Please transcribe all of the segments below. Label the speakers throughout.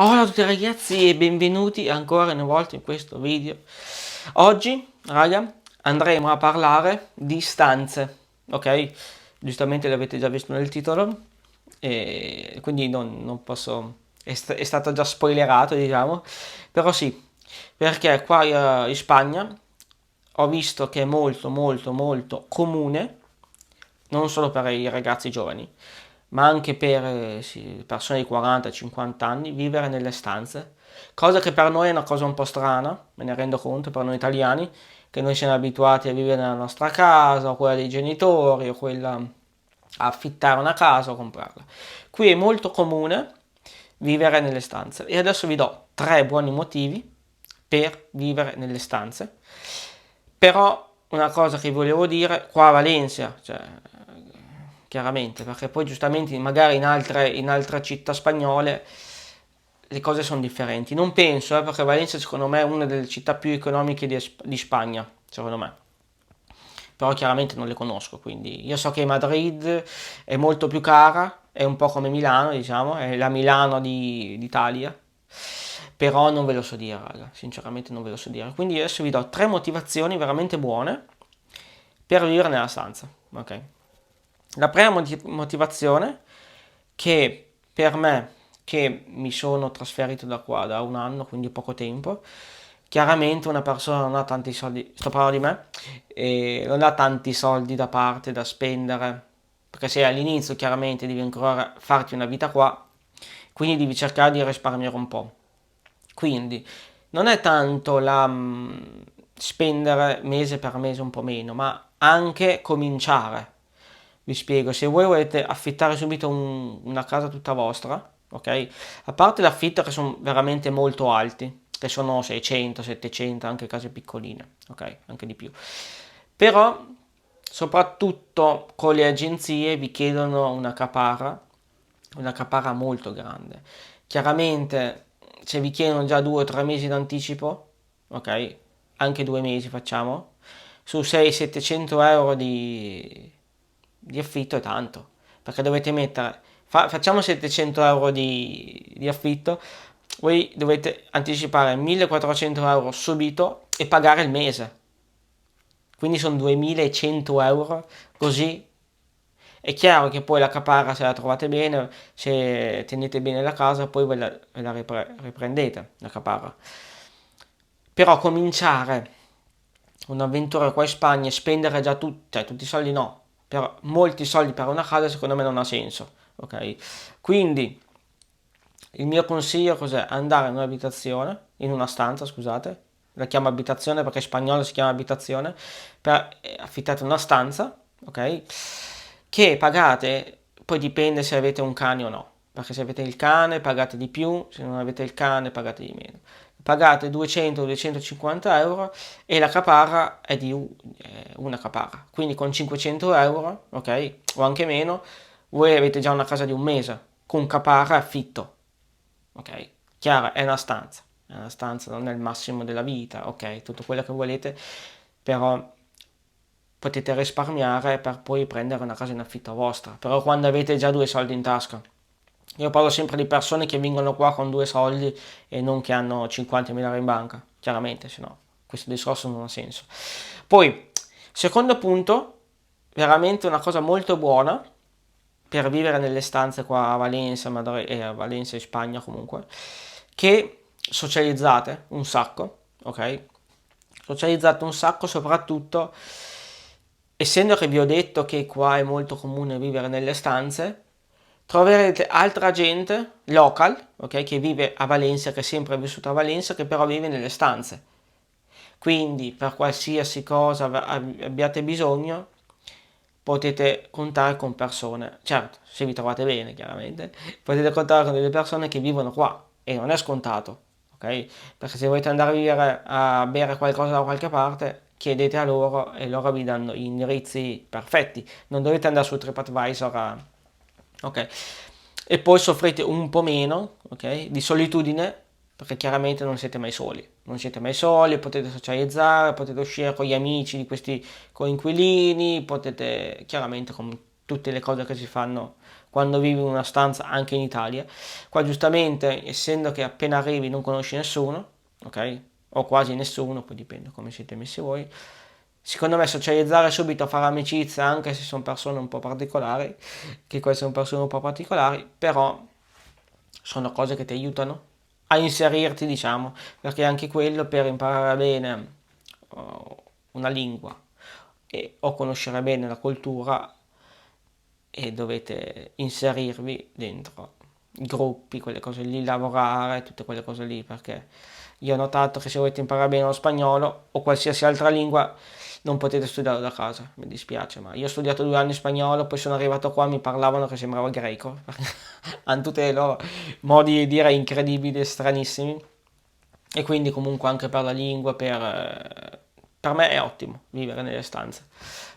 Speaker 1: Hola a tutti ragazzi e benvenuti ancora una volta in questo video. Oggi, raga, andremo a parlare di stanze, ok? Giustamente l'avete già visto nel titolo, e quindi non posso... è stato già spoilerato, diciamo, però sì, perché qua in Spagna ho visto che è molto molto molto comune, non solo per i ragazzi giovani, ma anche per sì, persone di 40-50 anni, vivere nelle stanze. Cosa che per noi è una cosa un po' strana, me ne rendo conto, per noi italiani, che noi siamo abituati a vivere nella nostra casa, o quella dei genitori, o quella a affittare una casa o comprarla. Qui è molto comune vivere nelle stanze e adesso vi do tre buoni motivi per vivere nelle stanze. Però una cosa che volevo dire, qua a Valencia, cioè, chiaramente, perché poi giustamente magari in altre città spagnole le cose sono differenti. Non penso, perché Valencia secondo me è una delle città più economiche di Spagna, secondo me. Però chiaramente non le conosco, quindi io so che Madrid è molto più cara, è un po' come Milano, diciamo, è la Milano d'Italia, però non ve lo so dire, raga, sinceramente non ve lo so dire. Quindi adesso vi do tre motivazioni veramente buone per vivere nella stanza, ok? La prima motivazione che per me, che mi sono trasferito da qua da un anno, quindi poco tempo, chiaramente una persona non ha tanti soldi, sto parlando di me, e non ha tanti soldi da parte da spendere, perché se all'inizio chiaramente devi ancora farti una vita qua, quindi devi cercare di risparmiare un po'. Quindi non è tanto la spendere mese per mese un po' meno, ma anche cominciare. Vi spiego, se voi volete affittare subito una casa tutta vostra, ok? A parte l'affitto che sono veramente molto alti, che sono 600, 700, anche case piccoline, ok? Anche di più. Però, soprattutto con le agenzie vi chiedono una caparra molto grande. Chiaramente, se vi chiedono già 2 o 3 mesi d'anticipo, ok? Anche 2 mesi facciamo, su 600-700 euro di affitto è tanto, perché dovete mettere, facciamo 700 euro di affitto, voi dovete anticipare 1400 euro subito e pagare il mese, quindi sono 2100 euro, così è chiaro che poi la caparra se la trovate bene, se tenete bene la casa, poi ve la riprendete, la caparra. Però cominciare un'avventura qua in Spagna e spendere già cioè, tutti i soldi no, però molti soldi per una casa secondo me non ha senso, ok? Quindi il mio consiglio cos'è? Andare in un'abitazione, in una stanza, scusate, la chiamo abitazione perché in spagnolo si chiama abitazione, affittate una stanza, ok? Che pagate, poi dipende se avete un cane o no, perché se avete il cane pagate di più, se non avete il cane pagate di meno. Pagate 200-250 euro e la caparra è di una caparra, quindi con 500 euro, ok? O anche meno, voi avete già una casa di un mese, con caparra e affitto, ok? Chiaro, è una stanza, non è il massimo della vita, ok? Tutto quello che volete, però potete risparmiare per poi prendere una casa in affitto vostra, però quando avete già due soldi in tasca. Io parlo sempre di persone che vengono qua con due soldi e non che hanno 50.000 euro in banca, chiaramente, se no questo discorso non ha senso. Poi, secondo punto, veramente una cosa molto buona per vivere nelle stanze qua a Valencia, a Valencia in Spagna comunque, che socializzate un sacco, ok? Socializzate un sacco soprattutto essendo che vi ho detto che qua è molto comune vivere nelle stanze, troverete altra gente local, ok, che vive a Valencia, che è sempre vissuta a Valencia, che però vive nelle stanze. Quindi per qualsiasi cosa abbiate bisogno, potete contare con persone, certo, se vi trovate bene, chiaramente, potete contare con delle persone che vivono qua e non è scontato, ok? Perché se volete andare a vivere a bere qualcosa da qualche parte, chiedete a loro e loro vi danno gli indirizzi perfetti, non dovete andare su TripAdvisor ok? E poi soffrite un po' meno, ok? Di solitudine, perché chiaramente non siete mai soli. Non siete mai soli, potete socializzare, potete uscire con gli amici di questi coinquilini, potete chiaramente con tutte le cose che si fanno quando vivi in una stanza anche in Italia. Qua giustamente, essendo che appena arrivi non conosci nessuno, ok? O quasi nessuno, poi dipende come siete messi voi. Secondo me socializzare subito, fare amicizia, anche se sono persone un po' particolari, che queste sono persone un po' particolari, però sono cose che ti aiutano a inserirti, diciamo, perché anche quello per imparare bene una lingua o conoscere bene la cultura e dovete inserirvi dentro i gruppi, quelle cose lì, lavorare, tutte quelle cose lì, perché io ho notato che se volete imparare bene lo spagnolo o qualsiasi altra lingua non potete studiarlo da casa, mi dispiace, ma io ho studiato 2 anni spagnolo, poi sono arrivato qua, mi parlavano che sembrava greco, hanno tutti i loro modi di dire incredibili e stranissimi, e quindi comunque anche per la lingua, per me è ottimo vivere nelle stanze,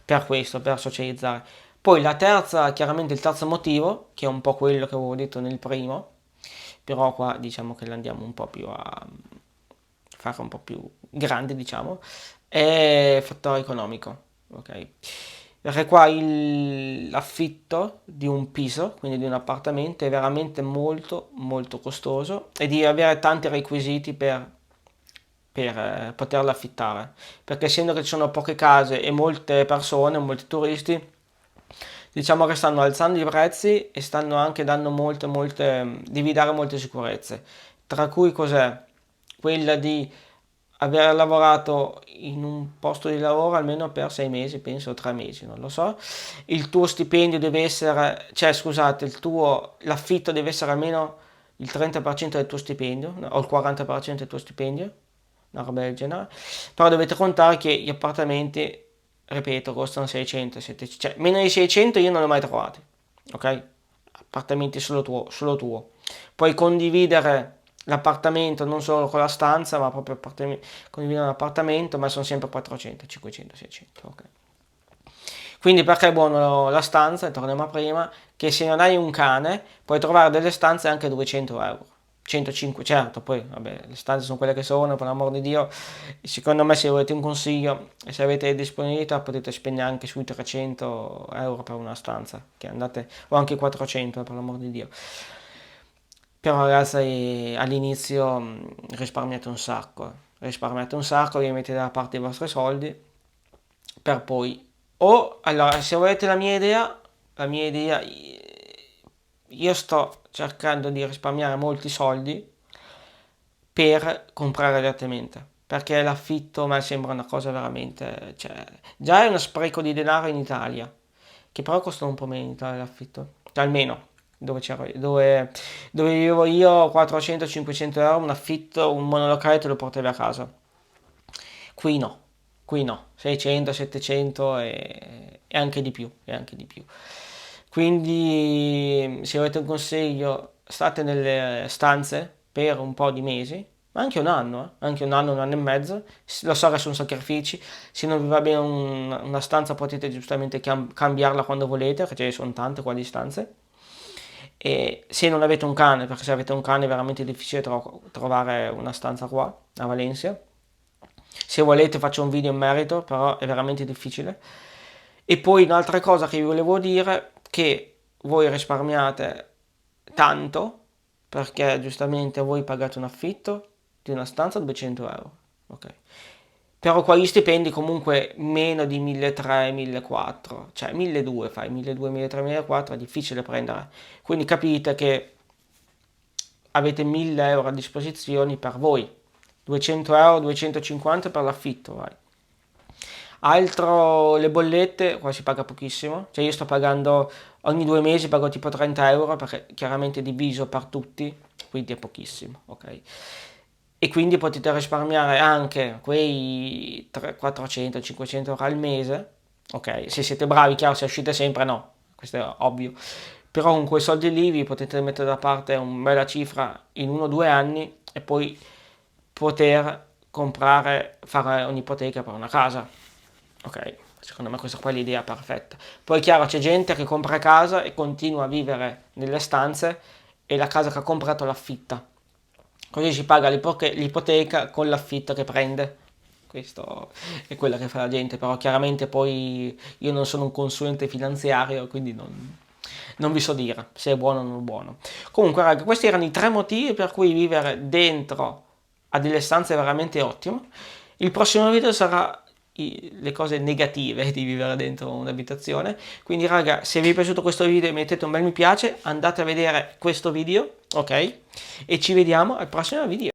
Speaker 1: per questo, per socializzare. Poi la terza, chiaramente il terzo motivo, che è un po' quello che avevo detto nel primo, però qua diciamo che l'andiamo un po' più a fare un po' più grande, diciamo, è il fattore economico, ok? Perché qua l'affitto di un piso, quindi di un appartamento, è veramente molto molto costoso e devi avere tanti requisiti per poterlo affittare, perché essendo che ci sono poche case e molte persone, molti turisti, diciamo che stanno alzando i prezzi e stanno anche dando devi dare molte sicurezze, tra cui cos'è? Quella di aver lavorato in un posto di lavoro almeno per 6 mesi, penso 3 mesi, non lo so. Il tuo stipendio deve essere, cioè scusate, l'affitto deve essere almeno il 30% del tuo stipendio, no, o il 40% del tuo stipendio, una roba del genere. Però dovete contare che gli appartamenti, ripeto, costano 600, 700, cioè meno di 600 io non li ho mai trovati, ok? Appartamenti solo tuo. Puoi condividere l'appartamento non solo con la stanza, ma proprio condividere un appartamento, ma sono sempre 400, 500, 600, ok? Quindi perché è buono la stanza, torniamo a prima, che se non hai un cane puoi trovare delle stanze anche a 200 euro. 105, certo, poi vabbè, le stanze sono quelle che sono, per l'amor di Dio. Secondo me se volete un consiglio e se avete disponibilità potete spendere anche sui 300 euro per una stanza, che andate, o anche 400 per l'amor di Dio. Però ragazzi all'inizio risparmiate un sacco, vi mettete da parte i vostri soldi per poi o allora se volete la mia idea io sto cercando di risparmiare molti soldi per comprare direttamente perché l'affitto a me sembra una cosa veramente, cioè, già è uno spreco di denaro in Italia, che però costa un po' meno in Italia l'affitto, cioè, almeno dove vivo io 400-500 euro un affitto, un monolocale te lo portavi a casa. Qui no, qui no, 600, 700 e anche di più, e anche di più. Quindi se avete un consiglio, state nelle stanze per un po' di mesi, ma anche un anno, anche un anno e mezzo. Lo so che sono sacrifici, se non vi va bene una stanza potete giustamente cambiarla quando volete, perché ce ne sono tante qua di stanze. E se non avete un cane, perché se avete un cane è veramente difficile trovare una stanza qua a Valencia. Se volete faccio un video in merito, però è veramente difficile. E poi un'altra cosa che vi volevo dire, che voi risparmiate tanto, perché giustamente voi pagate un affitto di una stanza a 200 euro, ok? Però qua gli stipendi comunque meno di 1300, 1400, cioè 1200 fai, 1200, 1300, 1400 è difficile prendere. Quindi capite che avete 1000 euro a disposizione per voi, 200 euro, 250 per l'affitto, vai. Altro, le bollette, qua si paga pochissimo, cioè io sto pagando, ogni 2 mesi pago tipo 30 euro perché chiaramente diviso per tutti, quindi è pochissimo, ok? E quindi potete risparmiare anche quei 400-500 euro al mese, ok? Se siete bravi, chiaro, se uscite sempre no, questo è ovvio, però con quei soldi lì vi potete mettere da parte una bella cifra in 1 o 2 anni e poi poter comprare, fare un'ipoteca per una casa. Ok, secondo me questa qua è l'idea perfetta. Poi è chiaro, c'è gente che compra casa e continua a vivere nelle stanze e la casa che ha comprato l'affitta. Così si paga l'ipoteca con l'affitto che prende. Questo è quello che fa la gente, però chiaramente poi io non sono un consulente finanziario, quindi Non vi so dire se è buono o non buono. Comunque, raga, questi erano i 3 motivi per cui vivere dentro a delle stanze è veramente ottimo. Il prossimo video sarà le cose negative di vivere dentro un'abitazione. Quindi, raga, se vi è piaciuto questo video mettete un bel mi piace, andate a vedere questo video, ok? E ci vediamo al prossimo video.